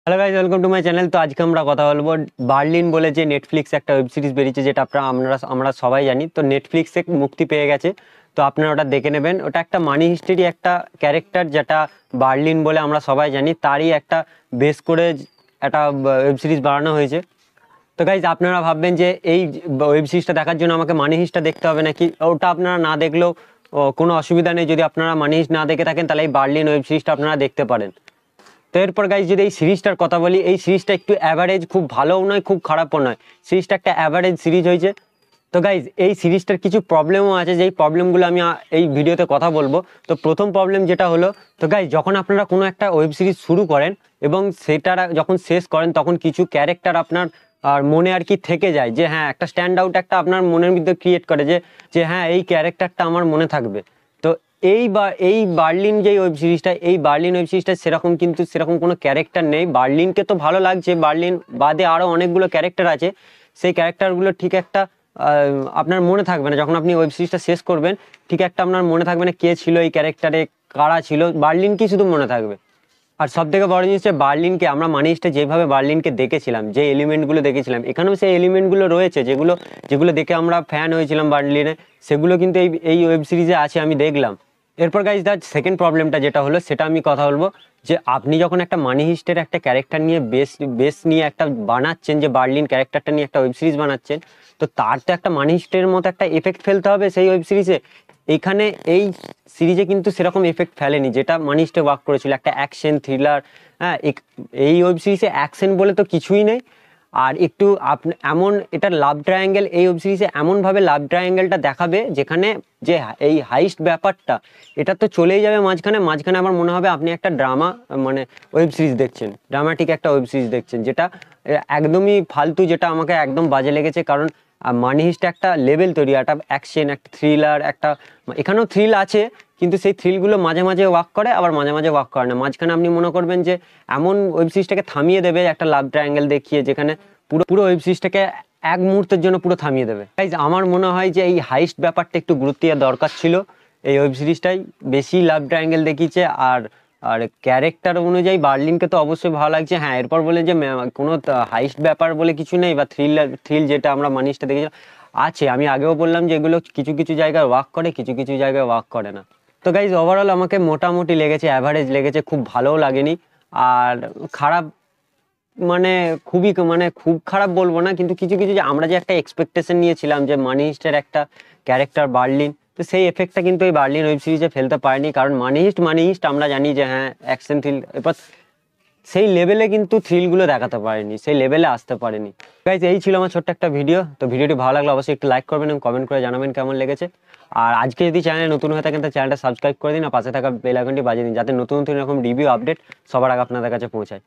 Hello guys, welcome to my channel. তো আজকে আমরা কথা বলবো বার্লিন বলে যে নেটফ্লিক্স একটা ওয়েব সিরিজ বেরিয়েছে, যেটা আমরা সবাই জানি। তো নেটফ্লিক্সে মুক্তি পেয়ে গেছে, তো আপনারা ওটা দেখে নেবেন। ওটা একটা মানি হিস্ট্রি একটা ক্যারেক্টার, যেটা বার্লিন বলে আমরা সবাই জানি, তারই একটা বেস করে একটা ওয়েব সিরিজ বানানো হয়েছে। তো গাইজ, আপনারা ভাববেন যে এই ওয়েব সিরিজটা দেখার জন্য আমাকে মানি হিস্টটা দেখতে হবে নাকি? ওটা আপনারা না দেখলেও কোনো অসুবিধা নেই। যদি আপনারা মানি হিস্ট না দেখে থাকেন, তাহলে এই বার্লিন ওয়েব সিরিজটা আপনারা দেখতে পারেন। তো এরপর গাইজ, যদি এই সিরিজটার কথা বলি, এই সিরিজটা একটু অ্যাভারেজ, খুব ভালোও নয় খুব খারাপও নয়। সিরিজটা একটা অ্যাভারেজ সিরিজ হয়েছে। তো গাইজ, এই সিরিজটার কিছু প্রবলেমও আছে, যেই প্রবলেমগুলো আমি এই ভিডিওতে কথা বলবো। তো প্রথম প্রবলেম যেটা হলো, তো গাইজ, যখন আপনারা কোনো একটা ওয়েব সিরিজ শুরু করেন এবং সেটা যখন শেষ করেন, তখন কিছু ক্যারেক্টার আপনার আর মনে আর কি থেকে যায়, যে হ্যাঁ একটা স্ট্যান্ড আউট একটা আপনার মনের মধ্যে ক্রিয়েট করে, যে যে হ্যাঁ এই ক্যারেক্টারটা আমার মনে থাকবে। তো এই বার্লিন যে ওয়েব সিরিজটা, এই বার্লিন ওয়েব সিরিজটা সেরকম কোনো ক্যারেক্টার নেই। বার্লিনকে তো ভালো লাগছে, বার্লিন বাদে আরও অনেকগুলো ক্যারেক্টার আছে। সেই ক্যারেক্টারগুলো ঠিক একটা আপনার মনে থাকবে না। যখন আপনি ওয়েব সিরিজটা শেষ করবেন, ঠিক একটা আপনার মনে থাকবে না কে ছিল এই ক্যারেক্টারে, কারা ছিল। বার্লিনকে শুধু মনে থাকবে। আর সব থেকে বড় জিনিস, বার্লিনকে আমরা মানি হিস্টে যেভাবে বার্লিনকে দেখেছিলাম, যে এলিমেন্টগুলো দেখেছিলাম, এখানেও সেই এলিমেন্টগুলো রয়েছে, যেগুলো যেগুলো দেখে আমরা ফ্যান হয়েছিলাম বার্লিনে, সেগুলো কিন্তু এই ওয়েব সিরিজে আছে, আমি দেখলাম। এরপর গাইজ, তার সেকেন্ড প্রবলেমটা যেটা হলো, সেটা আমি কথা বলবো। যে আপনি যখন একটা মানি হিস্টের একটা ক্যারেক্টার নিয়ে বেস নিয়ে একটা বানাচ্ছেন, যে বার্লিন ক্যারেক্টারটা নিয়ে একটা ওয়েব সিরিজ বানাচ্ছেন, তো তার তো একটা মানি হিস্টের মতো একটা এফেক্ট ফেলতে হবে সেই ওয়েব সিরিজে। এখানে এই সিরিজে কিন্তু সেরকম এফেক্ট ফেলেনি, যেটা মানি হিস্টে ওয়ার্ক করেছিল, একটা অ্যাকশন থ্রিলার। হ্যাঁ, এই ওয়েব সিরিজে অ্যাকশন বলে তো কিছুই নেই। আর একটু এমন এটা লাভ ট্রায়াঙ্গেল, এই ওয়েব সিরিজে এমনভাবে লাভ ট্রায়াঙ্গেলটা দেখাবে, যেখানে যে এই হাইস্ট ব্যাপারটা, এটা তো চলেই যাবে মাঝখানে মাঝখানে আবার মনে হবে আপনি একটা ড্রামা মানে ওয়েব সিরিজ দেখছেন, ড্রামাটিক একটা ওয়েব সিরিজ দেখছেন, যেটা একদমই ফালতু, যেটা আমাকে একদম বাজে লেগেছে। কারণ মানি হিস্ট একটা লেভেল তৈরি, একটা অ্যাকশন, একটা থ্রিলার, একটা এখানেও থ্রিল আছে, কিন্তু সেই থ্রিলগুলো মাঝে মাঝে ওয়ার্ক করে, আবার মাঝে মাঝে ওয়ার্ক করে না। মাঝখানে আপনি মনে করবেন যে এমন ওয়েব সিরিজটাকে থামিয়ে দেবে একটা লাভ ট্রায়াঙ্গেল দেখিয়ে, যেখানে পুরো পুরো ওয়েব সিরিজটাকে এক মুহূর্তের জন্য পুরো থামিয়ে দেবে। গাইজ, আমার মনে হয় যে এই হাইস্ট ব্যাপারটা একটু গুরুত্ব দেওয়া দরকার ছিল। এই ওয়েব সিরিজটাই বেশি লাভ ট্রায়াঙ্গেল দেখিয়েছে। আর আর ক্যারেক্টার অনুযায়ী বার্লিনকে তো অবশ্যই ভালো লাগছে। হ্যাঁ, এরপর বলে যে কোনো হাইস্ট ব্যাপার বলে কিছু নেই, বা থ্রিল যেটা আমরা মানিসটা দেখেছিলাম আছে। আমি আগেও বললাম যে এগুলো কিছু কিছু জায়গায় ওয়ার্ক করে, কিছু কিছু জায়গায় ওয়ার্ক করে না। তো গাইজ, ওভারঅল আমাকে মোটামুটি লেগেছে, অ্যাভারেজ লেগেছে, খুব ভালোও লাগেনি। আর খারাপ মানে খুব খারাপ বলবো না, কিন্তু কিছু কিছু যে আমরা যে একটা এক্সপেকটেশন নিয়েছিলাম যে মানি হিস্টের একটা ক্যারেক্টার বার্লিন, তো সেই এফেক্টটা কিন্তু এই বার্লিন ওয়েব সিরিজে ফেলতে পারেনি। কারণ মানি হিস্ট আমরা জানি যে হ্যাঁ অ্যাকশন থ্রিল, এবার সেই লেভেলে কিন্তু থ্রিলগুলো দেখাতে পারেনি, সেই লেভেলে আসতে পারেনি। গাইজ, এই ছিল আমার ছোট্ট একটা ভিডিও। তো ভিডিওটি ভালো লাগলে অবশ্যই একটু লাইক করবেন এবং কমেন্ট করে জানাবেন কেমন লেগেছে। আর আজকে যদি চ্যানেলে নতুন হয়ে থাকেন, তো চ্যানেলটা সাবস্ক্রাইব করে দিন, আর পাশে থাকা বেল আইকনটি বাজিয়ে দিন, যাতে নতুন নতুন এরকম রিভিউ আপডেট সবার আগে আপনাদের কাছে পৌঁছায়।